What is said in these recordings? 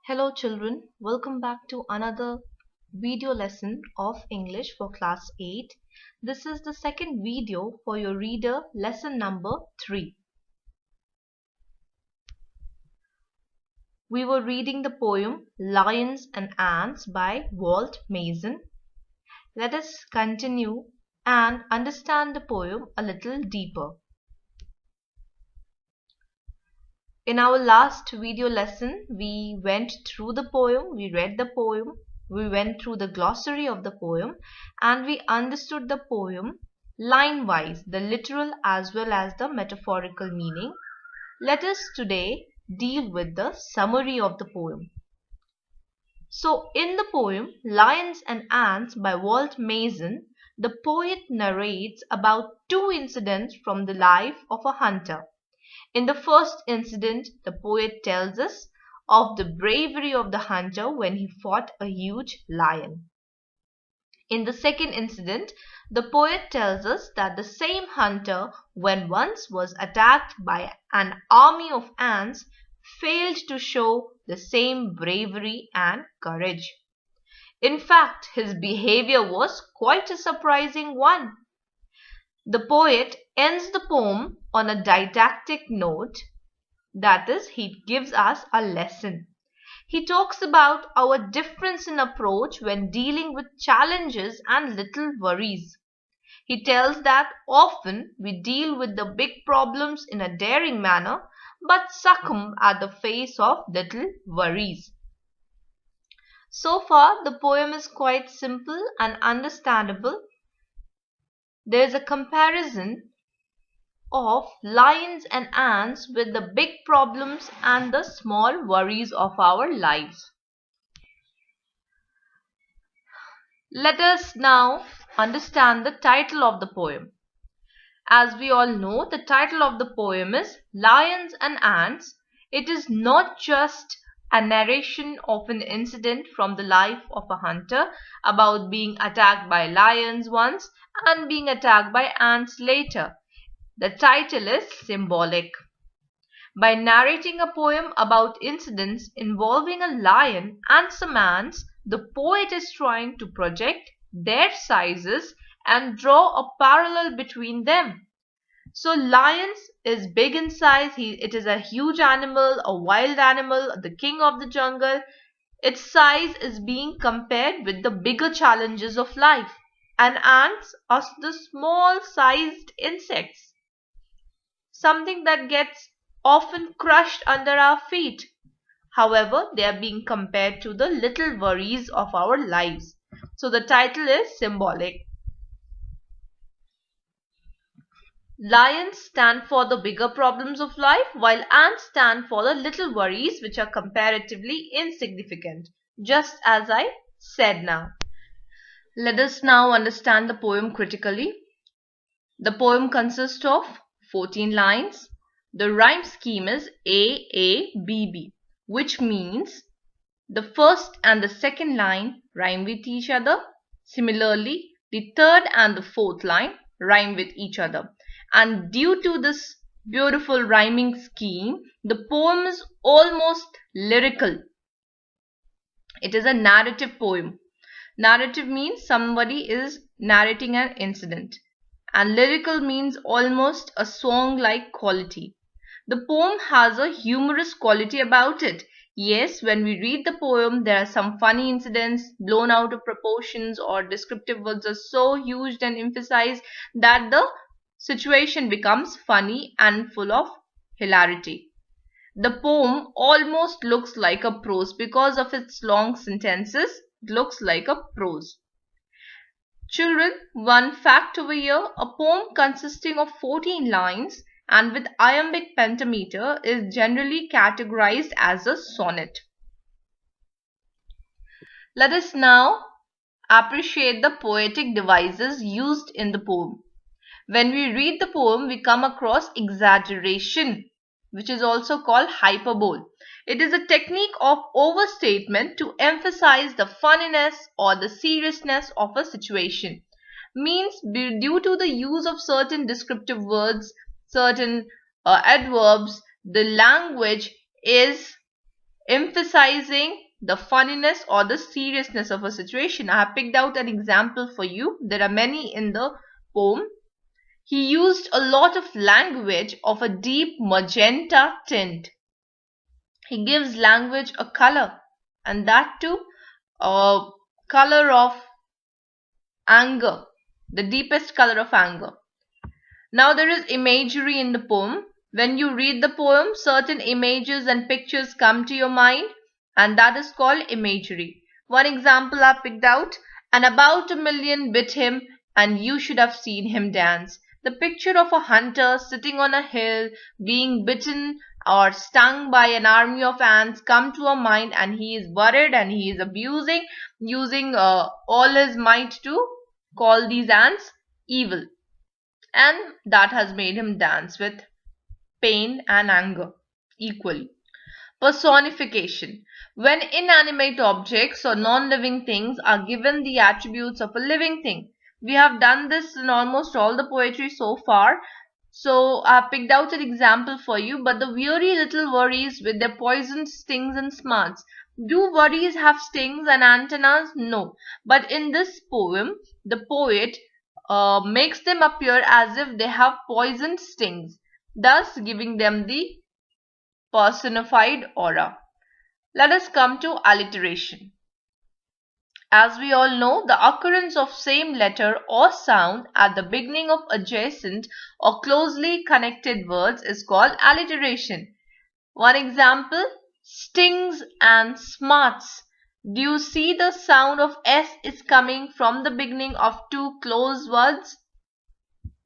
Hello children, welcome back to another video lesson of English for class 8. This is the second video for your reader lesson number 3. We were reading the poem Lions and Ants by Walt Mason. Let us continue and understand the poem a little deeper. In our last video lesson, we went through the poem, we read the poem, we went through the glossary of the poem, and we understood the poem line-wise, the literal as well as the metaphorical meaning. Let us today deal with the summary of the poem. So, in the poem Lions and Ants by Walt Mason, the poet narrates about two incidents from the life of a hunter. In the first incident, the poet tells us of the bravery of the hunter when he fought a huge lion. In the second incident, the poet tells us that the same hunter, when once was attacked by an army of ants, failed to show the same bravery and courage. In fact, his behavior was quite a surprising one. The poet ends the poem on a didactic note, that is, he gives us a lesson. He talks about our difference in approach when dealing with challenges and little worries. He tells that often we deal with the big problems in a daring manner but succumb at the face of little worries. So far, the poem is quite simple and understandable. There is a comparison of lions and ants with the big problems and the small worries of our lives. Let us now understand the title of the poem. As we all know, the title of the poem is Lions and Ants. It is not just a narration of an incident from the life of a hunter about being attacked by lions once and being attacked by ants later. The title is symbolic. By narrating a poem about incidents involving a lion and some ants, the poet is trying to project their sizes and draw a parallel between them. So lions is big in size. It is a huge animal, a wild animal, the king of the jungle. Its size is being compared with the bigger challenges of life. And ants are the small sized insects, something that gets often crushed under our feet. However, they are being compared to the little worries of our lives. So the title is symbolic. Lions stand for the bigger problems of life, while ants stand for the little worries which are comparatively insignificant, just as I said now. Let us now understand the poem critically. The poem consists of 14 lines. The rhyme scheme is A-A-B-B, which means the first and the second line rhyme with each other. Similarly, the third and the fourth line rhyme with each other. And due to this beautiful rhyming scheme, the poem is almost lyrical. It is a narrative poem. Narrative means somebody is narrating an incident. And lyrical means almost a song-like quality. The poem has a humorous quality about it. Yes, when we read the poem, there are some funny incidents blown out of proportions, or descriptive words are so used and emphasized that the situation becomes funny and full of hilarity. The poem almost looks like a prose because of its long sentences. It looks like a prose. Children, one fact over here, a poem consisting of 14 lines and with iambic pentameter is generally categorized as a sonnet. Let us now appreciate the poetic devices used in the poem. When we read the poem, we come across exaggeration, which is also called hyperbole. It is a technique of overstatement to emphasize the funniness or the seriousness of a situation. Means due to the use of certain descriptive words, certain adverbs, the language is emphasizing the funniness or the seriousness of a situation. I have picked out an example for you. There are many in the poem. He used a lot of language of a deep magenta tint. He gives language a color, and that too a color of anger, the deepest color of anger. Now there is imagery in the poem. When you read the poem, certain images and pictures come to your mind, and that is called imagery. One example I picked out: and about 1,000,000 bit him, and you should have seen him dance. The picture of a hunter sitting on a hill, being bitten or stung by an army of ants come to our mind, and he is worried and he is using all his might to call these ants evil, and that has made him dance with pain and anger equally. Personification: when inanimate objects or non-living things are given the attributes of a living thing. We have done this in almost all the poetry so far. So I picked out an example for you. But the weary little worries with their poisoned stings and smarts. Do worries have stings and antennas? No. But in this poem, the poet makes them appear as if they have poisoned stings, thus giving them the personified aura. Let us come to alliteration. As we all know, the occurrence of same letter or sound at the beginning of adjacent or closely connected words is called alliteration. One example: stings and smarts. Do you see the sound of S is coming from the beginning of two close words?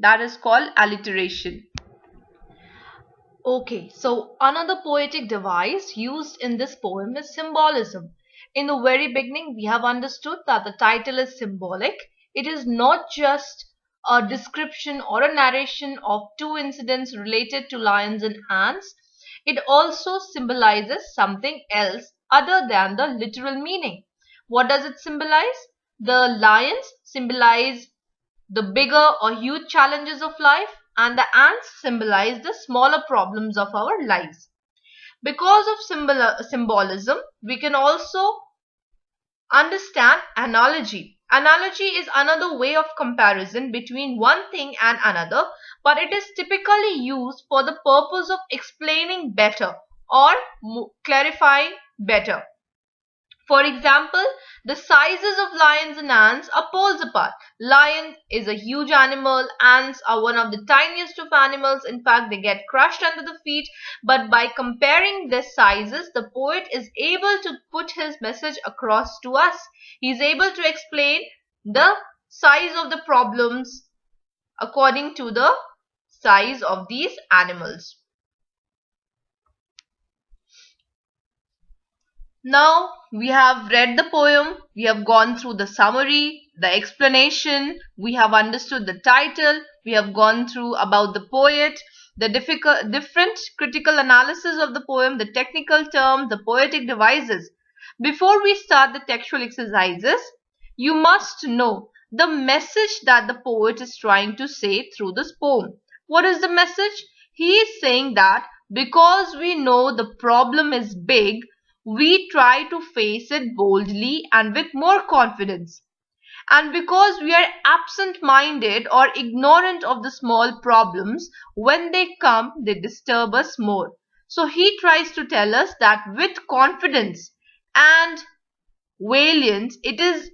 That is called alliteration. Okay, so another poetic device used in this poem is symbolism. In the very beginning, we have understood that the title is symbolic. It is not just a description or a narration of two incidents related to lions and ants. It also symbolizes something else other than the literal meaning. What does it symbolize? The lions symbolize the bigger or huge challenges of life, and the ants symbolize the smaller problems of our lives. Because of symbolism, we can also understand analogy. Analogy is another way of comparison between one thing and another, but it is typically used for the purpose of explaining better or clarifying better. For example, the sizes of lions and ants are poles apart. Lion is a huge animal. Ants are one of the tiniest of animals. In fact, they get crushed under the feet. But by comparing their sizes, the poet is able to put his message across to us. He is able to explain the size of the problems according to the size of these animals. Now we have read the poem, we have gone through the summary, the explanation, we have understood the title, we have gone through about the poet, the different critical analysis of the poem, the technical terms, the poetic devices. Before we start the textual exercises, you must know the message that the poet is trying to say through this poem. What is the message? He is saying that because we know the problem is big, we try to face it boldly and with more confidence. And because we are absent-minded or ignorant of the small problems, when they come, they disturb us more. So he tries to tell us that with confidence and valiance, it is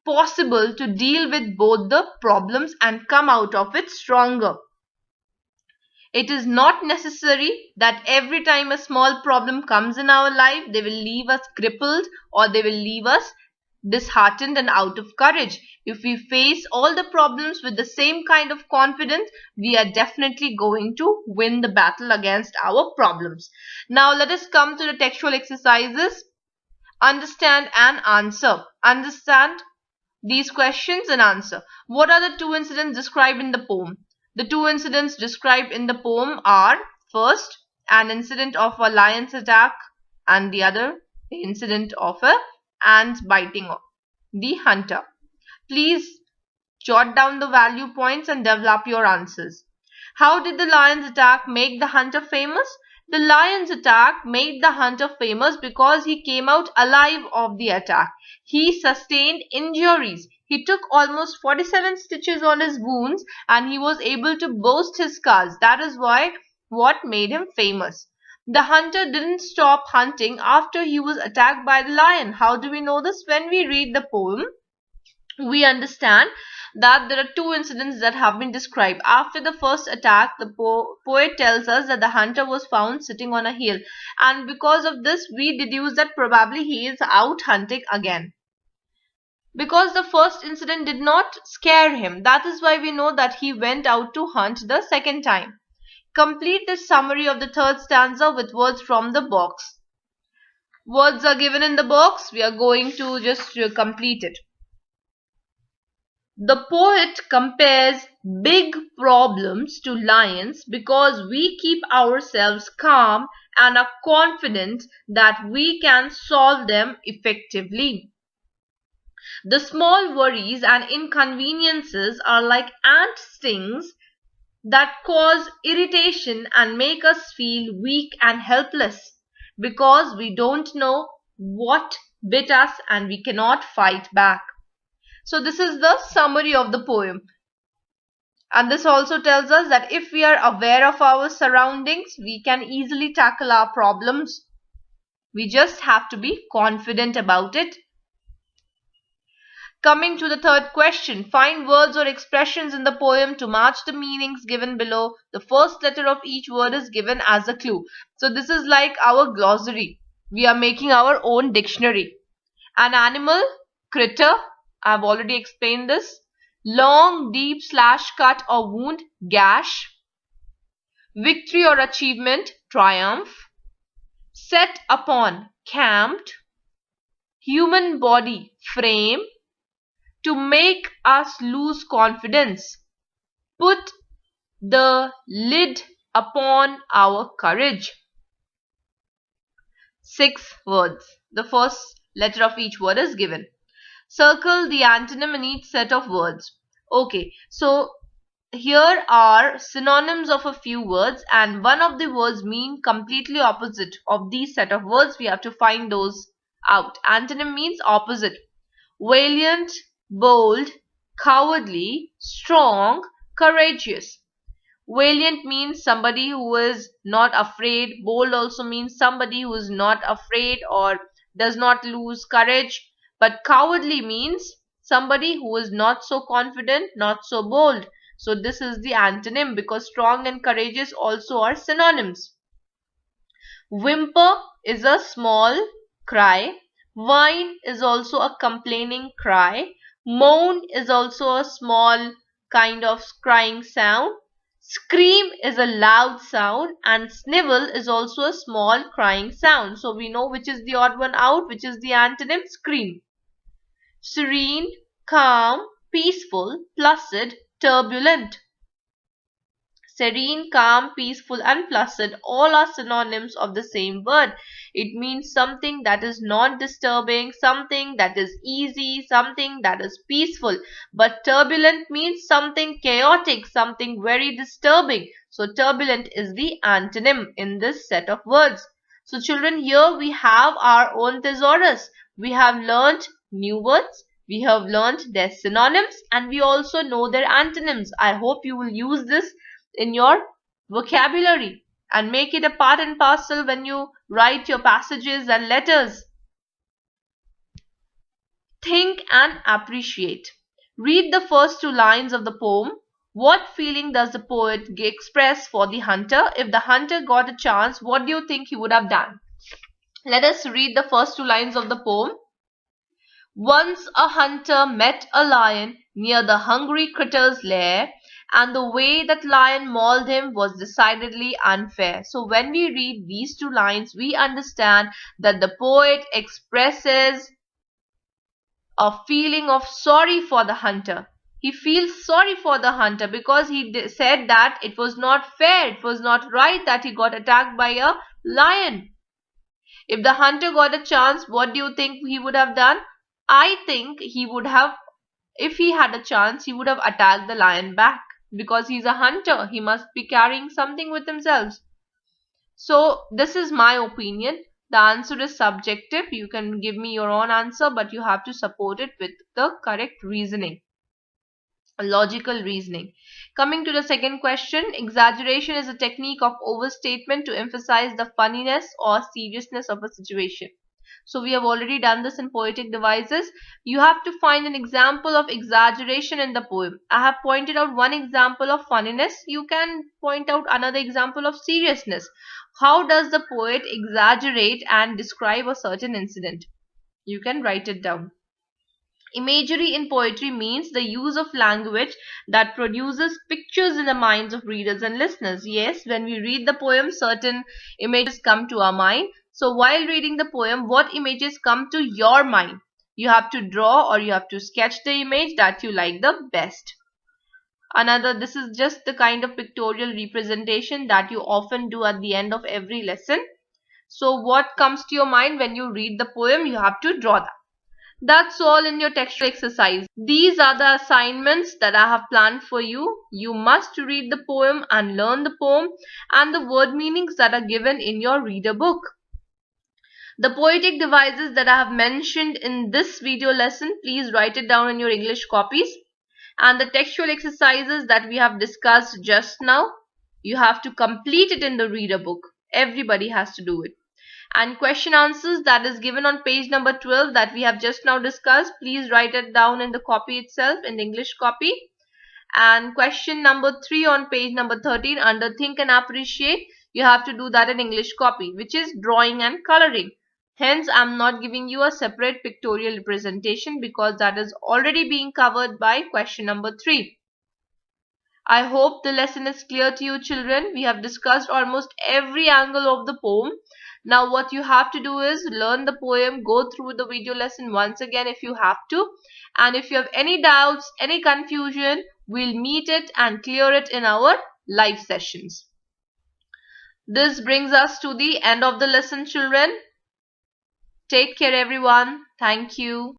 possible to deal with both the problems and come out of it stronger. It is not necessary that every time a small problem comes in our life, they will leave us crippled or they will leave us disheartened and out of courage. If we face all the problems with the same kind of confidence, we are definitely going to win the battle against our problems. Now let us come to the textual exercises. Understand and answer. Understand these questions and answer. What are the two incidents described in the poem? The two incidents described in the poem are: first, an incident of a lion's attack, and the other, the incident of a ant biting the hunter. Please jot down the value points and develop your answers. How did the lion's attack make the hunter famous? The lion's attack made the hunter famous because he came out alive of the attack. He sustained injuries. He took almost 47 stitches on his wounds and he was able to boast his scars. That is what made him famous. The hunter didn't stop hunting after he was attacked by the lion. How do we know this? When we read the poem, we understand that there are two incidents that have been described. After the first attack, the poet tells us that the hunter was found sitting on a hill, and because of this we deduce that probably he is out hunting again, because the first incident did not scare him. That is why we know that he went out to hunt the second time. Complete the summary of the third stanza with words from the box. Words are given in the box. We are going to just complete it. The poet compares big problems to lions because we keep ourselves calm and are confident that we can solve them effectively. The small worries and inconveniences are like ant stings that cause irritation and make us feel weak and helpless because we don't know what bit us and we cannot fight back. So this is the summary of the poem. And this also tells us that if we are aware of our surroundings, we can easily tackle our problems. We just have to be confident about it. Coming to the third question, find words or expressions in the poem to match the meanings given below. The first letter of each word is given as a clue. So this is like our glossary. We are making our own dictionary. An animal, critter, I've already explained this. Long, deep slash, cut or wound, gash. Victory or achievement, triumph. Set upon, camped. Human body, frame. To make us lose confidence. Put the lid upon our courage. 6 words. The first letter of each word is given. Circle the antonym in each set of words. Okay, so here are synonyms of a few words and one of the words mean completely opposite of these set of words. We have to find those out. Antonym means opposite. Valiant, bold, cowardly, strong, courageous. Valiant means somebody who is not afraid. Bold also means somebody who is not afraid or does not lose courage. But cowardly means somebody who is not so confident, not so bold. So this is the antonym because strong and courageous also are synonyms. Whimper is a small cry. Whine is also a complaining cry. Moan is also a small kind of crying sound. Scream is a loud sound and snivel is also a small crying sound. So we know which is the odd one out, which is the antonym, scream. Serene, calm, peaceful, placid, turbulent. Serene, calm, peaceful and placid all are synonyms of the same word. It means something that is non-disturbing, something that is easy, something that is peaceful. But turbulent means something chaotic, something very disturbing. So turbulent is the antonym in this set of words. So children, here we have our own thesaurus. We have learnt new words. We have learnt their synonyms and we also know their antonyms. I hope you will use this in your vocabulary and make it a part and parcel when you write your passages and letters. Think and appreciate. Read the first 2 lines of the poem. What feeling does the poet express for the hunter? If the hunter got a chance, what do you think he would have done? Let us read the first 2 lines of the poem. Once a hunter met a lion near the hungry critter's lair, and the way that lion mauled him was decidedly unfair. So when we read these 2 lines, we understand that the poet expresses a feeling of sorry for the hunter. He feels sorry for the hunter because he said that it was not fair, it was not right that he got attacked by a lion. If the hunter got a chance, what do you think he would have done? I think he would have, if he had a chance, he would have attacked the lion back because he's a hunter. He must be carrying something with himself. So this is my opinion. The answer is subjective. You can give me your own answer, but you have to support it with the correct reasoning, logical reasoning. Coming to the second question, exaggeration is a technique of overstatement to emphasize the funniness or seriousness of a situation. So we have already done this in poetic devices. You have to find an example of exaggeration in the poem. I have pointed out one example of funniness. You can point out another example of seriousness. How does the poet exaggerate and describe a certain incident? You can write it down. Imagery in poetry means the use of language that produces pictures in the minds of readers and listeners. Yes, when we read the poem, certain images come to our mind. So while reading the poem, what images come to your mind? You have to draw or you have to sketch the image that you like the best. This is just the kind of pictorial representation that you often do at the end of every lesson. So what comes to your mind when you read the poem? You have to draw that. That's all in your textual exercise. These are the assignments that I have planned for you. You must read the poem and learn the poem and the word meanings that are given in your reader book. The poetic devices that I have mentioned in this video lesson, please write it down in your English copies. And the textual exercises that we have discussed just now, you have to complete it in the reader book. Everybody has to do it. And question answers that is given on page number 12 that we have just now discussed, please write it down in the copy itself, in the English copy. And question number 3 on page number 13 under think and appreciate, you have to do that in English copy, which is drawing and coloring. Hence I'm not giving you a separate pictorial representation because that is already being covered by question number 3. I hope the lesson is clear to you, children. We have discussed almost every angle of the poem. Now what you have to do is learn the poem, go through the video lesson once again if you have to. And if you have any doubts, any confusion, we'll meet it and clear it in our live sessions. This brings us to the end of the lesson, children. Take care, everyone. Thank you.